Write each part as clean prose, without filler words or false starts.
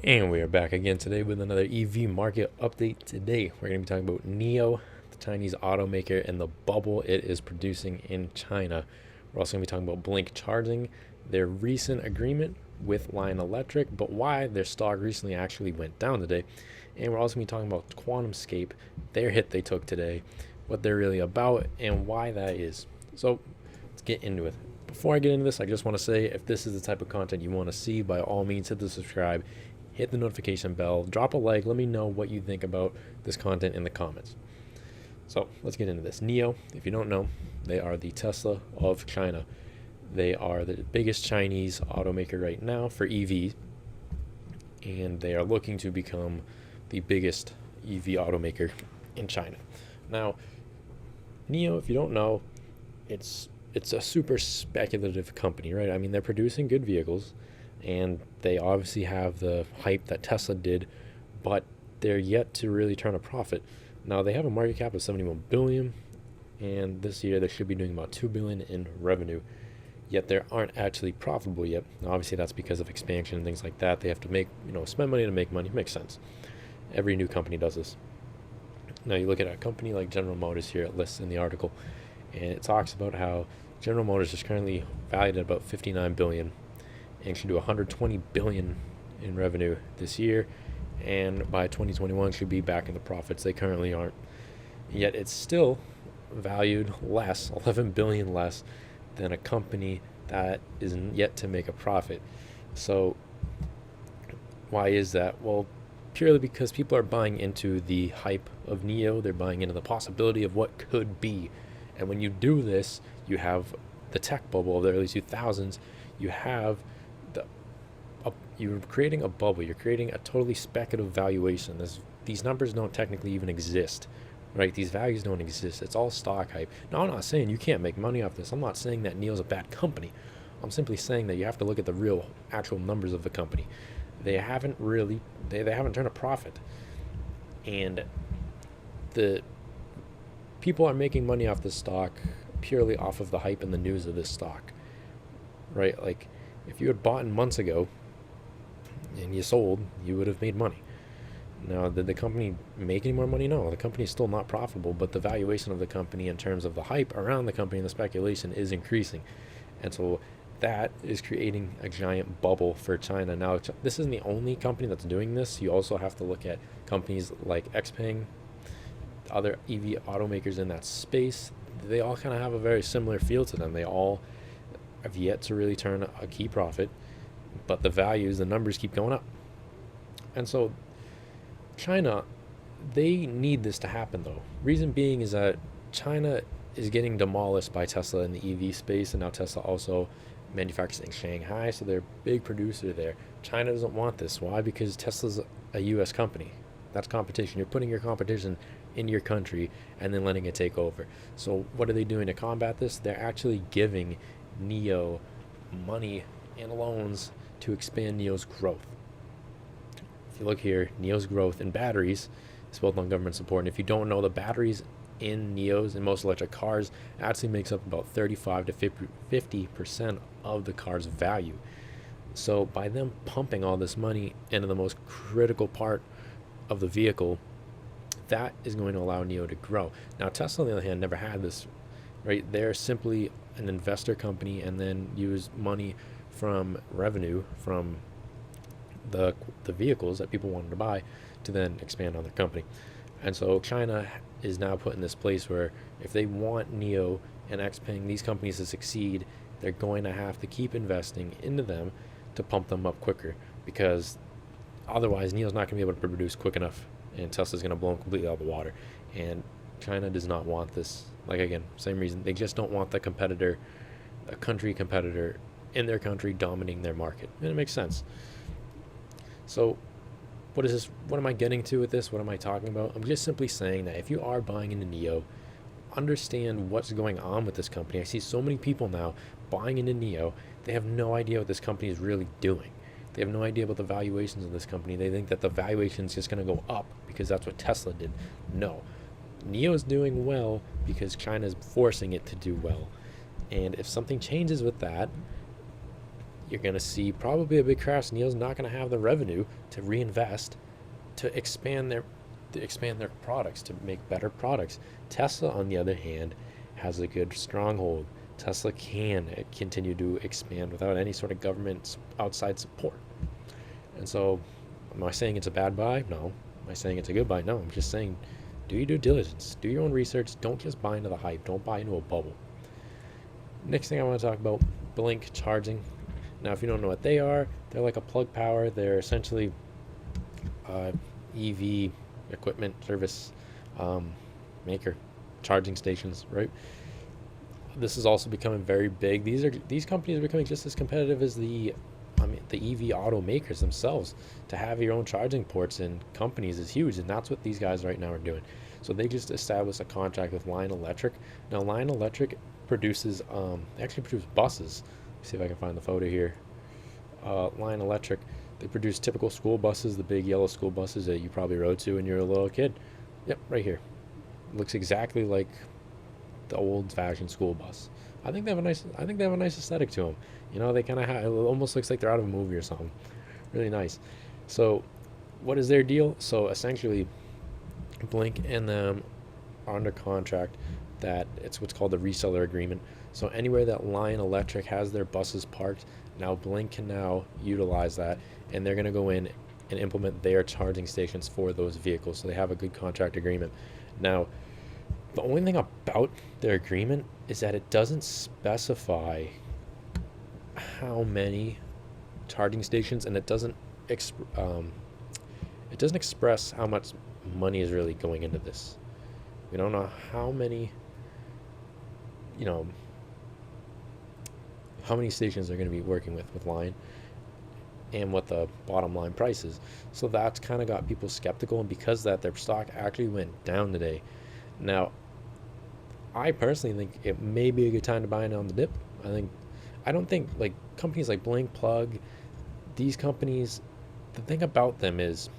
And we are back again today with another EV market update. Today, we're going to be talking about Nio, the Chinese automaker, and the bubble it is producing in China. We're also going to be talking about Blink Charging, their recent agreement with Lion Electric, but why their stock recently actually went down today. And we're also going to be talking about Quantumscape, their hit they took today, what they're really about, and why that is. So let's get into it. Before I get into this, I just want to say if this is the type of content you want to see, by all means hit the subscribe, hit the notification bell, drop a like, let me know what you think about this content in the comments. So let's get into this. Nio, if you don't know, they are the Tesla of China. They are the biggest Chinese automaker right now for EVs, and they are looking to become the biggest EV automaker in China. Now, Nio, if you don't know, it's a super speculative company, right? I mean, they're producing good vehicles, and they obviously have the hype that Tesla did, but they're yet to really turn a profit. Now, they have a market cap of 71 billion, and this year they should be doing about 2 billion in revenue, yet they aren't actually profitable yet. Now, obviously that's because of expansion and things like that. They have to spend money to make money. Makes sense. Every new company does this. Now, you look at a company like General Motors here, it lists in the article, and it talks about how General Motors is currently valued at about 59 billion and should do 120 billion in revenue this year, and by 2021 should be back in the profits. They currently aren't, yet it's still valued less, 11 billion less than a company that is yet to make a profit. So why is that? Well, purely because people are buying into the hype of Nio. They're buying into the possibility of what could be. And when you do this, you have the tech bubble of the early 2000s. You have you're creating a bubble. You're creating a totally speculative valuation. These numbers don't technically even exist, right? These values don't exist. It's all stock hype. Now, I'm not saying you can't make money off this. I'm not saying that Neo's a bad company. I'm simply saying that you have to look at the real, actual numbers of the company. They haven't turned a profit, and the people are making money off this stock purely off of the hype and the news of this stock, right? Like, if you had bought in months ago and you sold, you would have made money. Now, did the company make any more money? No, the company is still not profitable, but the valuation of the company in terms of the hype around the company and the speculation is increasing. And so that is creating a giant bubble for China. Now, this isn't the only company that's doing this. You also have to look at companies like XPeng, other EV automakers in that space. They all kind of have a very similar feel to them. They all have yet to really turn a key profit, but the numbers keep going up. And so China, they need this to happen though. Reason being is that China is getting demolished by Tesla in the EV space, and now Tesla also manufactures in Shanghai, so they're a big producer there. China doesn't want this. Why? Because Tesla's a US company. That's competition. You're putting your competition in your country and then letting it take over. So what are they doing to combat this? They're actually giving Nio money and loans to expand Nio's growth. If you look here, Nio's growth in batteries is built on government support. And if you don't know, the batteries in Nios and most electric cars actually makes up about 35 to 50% of the car's value. So by them pumping all this money into the most critical part of the vehicle, that is going to allow Nio to grow. Now, Tesla, on the other hand, never had this, right? They're simply an investor company and then use money from revenue from the vehicles that people wanted to buy to then expand on their company. And so China is now put in this place where if they want Nio and XPeng, these companies to succeed, they're going to have to keep investing into them to pump them up quicker, because otherwise Nio's not going to be able to produce quick enough, and Tesla's going to blow them completely out of the water. And China does not want this. Like, again, same reason. They just don't want the competitor, a country competitor in their country dominating their market. And it makes sense. So what is this? What am I getting to with this? What am I talking about? I'm just simply saying that if you are buying into Nio, understand what's going on with this company. I see so many people now buying into Nio. They have no idea what this company is really doing. They have no idea about the valuations of this company. They think that the valuation is just going to go up because that's what Tesla did. No. Nio is doing well because China is forcing it to do well. And if something changes with that, you're going to see probably a big crash. Neo's not going to have the revenue to reinvest to expand their products, to make better products. Tesla, on the other hand, has a good stronghold. Tesla can continue to expand without any sort of government outside support. And so, am I saying it's a bad buy? No. Am I saying it's a good buy? No. I'm just saying, do your due diligence, do your own research. Don't just buy into the hype. Don't buy into a bubble. Next thing I want to talk about, Blink charging. Now, if you don't know what they are, they're like a Plug Power. They're essentially EV equipment service maker, charging stations, right? This is also becoming very big. These companies are becoming just as competitive as the EV automakers themselves. To have your own charging ports in companies is huge, and that's what these guys right now are doing. So they just established a contract with Lion Electric. Now Lion Electric produces, they actually produce buses. Let's see if I can find the photo here. Lion Electric, they produce typical school buses, the big yellow school buses that you probably rode to when you were a little kid. Yep, right here. Looks exactly like the old-fashioned school bus. I think they have a nice aesthetic to them. You know, they kind of have, it almost looks like they're out of a movie or something. Really nice. So, what is their deal? So essentially, Blink and them are under contract that it's what's called the reseller agreement. So anywhere that Lion Electric has their buses parked, now Blink can now utilize that, and they're going to go in and implement their charging stations for those vehicles. So they have a good contract agreement. Now, the only thing about their agreement is that it doesn't specify how many charging stations, and it doesn't express how much money is really going into this. We don't know how many, how many stations they're going to be working with Lion, and what the bottom line price is. So that's kind of got people skeptical, and because that, their stock actually went down today. Now, I personally think it may be a good time to buy in on the dip. I don't think like companies like Blink, Plug, these companies, the thing about them is,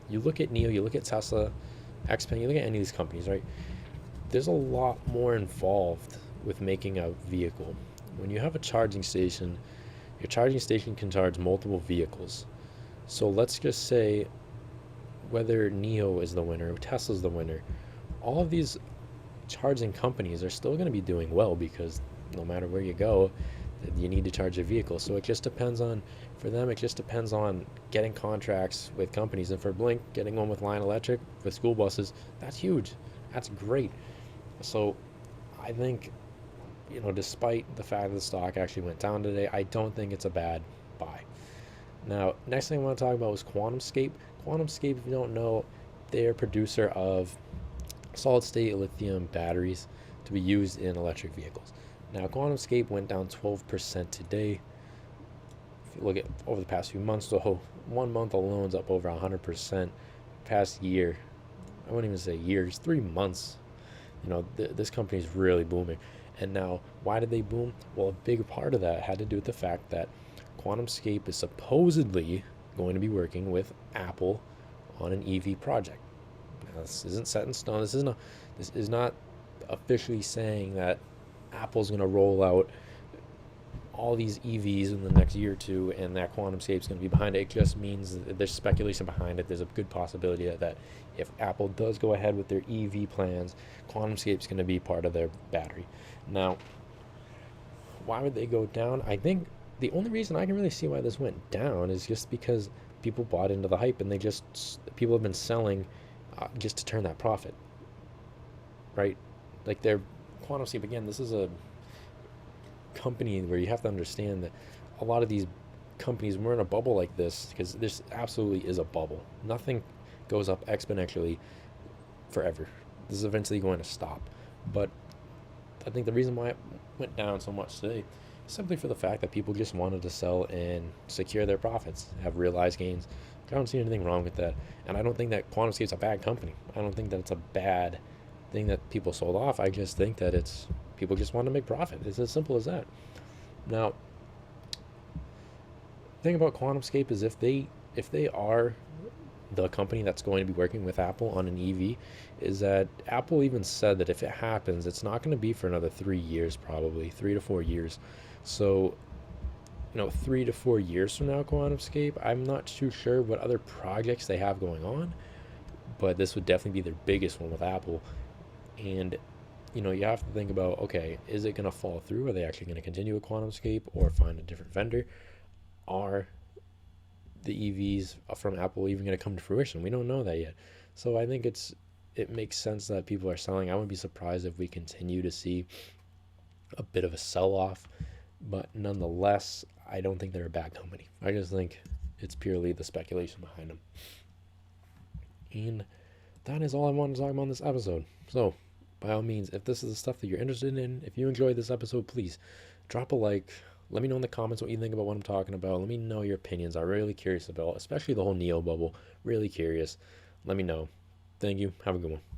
you look at Nio, you look at Tesla, XPeng, you look at any of these companies, right? There's a lot more involved with making a vehicle. When you have a charging station, your charging station can charge multiple vehicles. So let's just say whether Nio is the winner, Tesla's the winner, all of these charging companies are still going to be doing well, because no matter where you go, you need to charge a vehicle. So it just depends on, for them, it just depends on getting contracts with companies. And for Blink, getting one with Lion Electric with school buses, that's huge. That's great. So I think, despite the fact that the stock actually went down today, I don't think it's a bad buy. Now, next thing I want to talk about is Quantumscape. Quantumscape, if you don't know, they're a producer of solid-state lithium batteries to be used in electric vehicles. Now, Quantumscape went down 12% today. If you look at over the past few months, the whole 1 month alone is up over 100%. Past year, I wouldn't even say years, 3 months. This company is really booming. And now, why did they boom? Well, a big part of that had to do with the fact that Quantumscape is supposedly going to be working with Apple on an EV project. Now, this isn't set in stone. This is not officially saying that Apple's going to roll out all these EVs in the next year or two, and that Quantumscape is going to be behind it. It just means that there's speculation behind it. There's a good possibility that if Apple does go ahead with their EV plans, Quantumscape is going to be part of their battery. Now, why would they go down? I think the only reason I can really see why this went down is just because people bought into the hype, and people have been selling just to turn that profit, right? Like their Quantumscape, again, this is a company where you have to understand that a lot of these companies, we're in a bubble like this because this absolutely is a bubble. Nothing goes up exponentially forever. This is eventually going to stop. But I think the reason why it went down so much today is simply for the fact that people just wanted to sell and secure their profits, have realized gains. I don't see anything wrong with that. And I don't think that Quantumscape is a bad company. I don't think that it's a bad thing that people sold off. I just think that it's people just want to make profit. It's as simple as that. Now, the thing about Quantumscape is if they are the company that's going to be working with Apple on an EV, is that Apple even said that if it happens, it's not going to be for another 3 years, probably 3 to 4 years. So 3 to 4 years from now, Quantumscape. I'm not too sure what other projects they have going on, but this would definitely be their biggest one with Apple. And you have to think about, okay, is it going to fall through? Are they actually going to continue with Quantumscape or find a different vendor? Are the EVs from Apple even going to come to fruition? We don't know that yet. So I think it makes sense that people are selling. I wouldn't be surprised if we continue to see a bit of a sell-off, but nonetheless, I don't think they're a bad company. I just think it's purely the speculation behind them. And that is all I wanted to talk about in this episode. So, by all means, if this is the stuff that you're interested in, if you enjoyed this episode, please drop a like. Let me know in the comments what you think about what I'm talking about. Let me know your opinions. I'm really curious about, especially the whole Nio bubble. Really curious. Let me know. Thank you. Have a good one.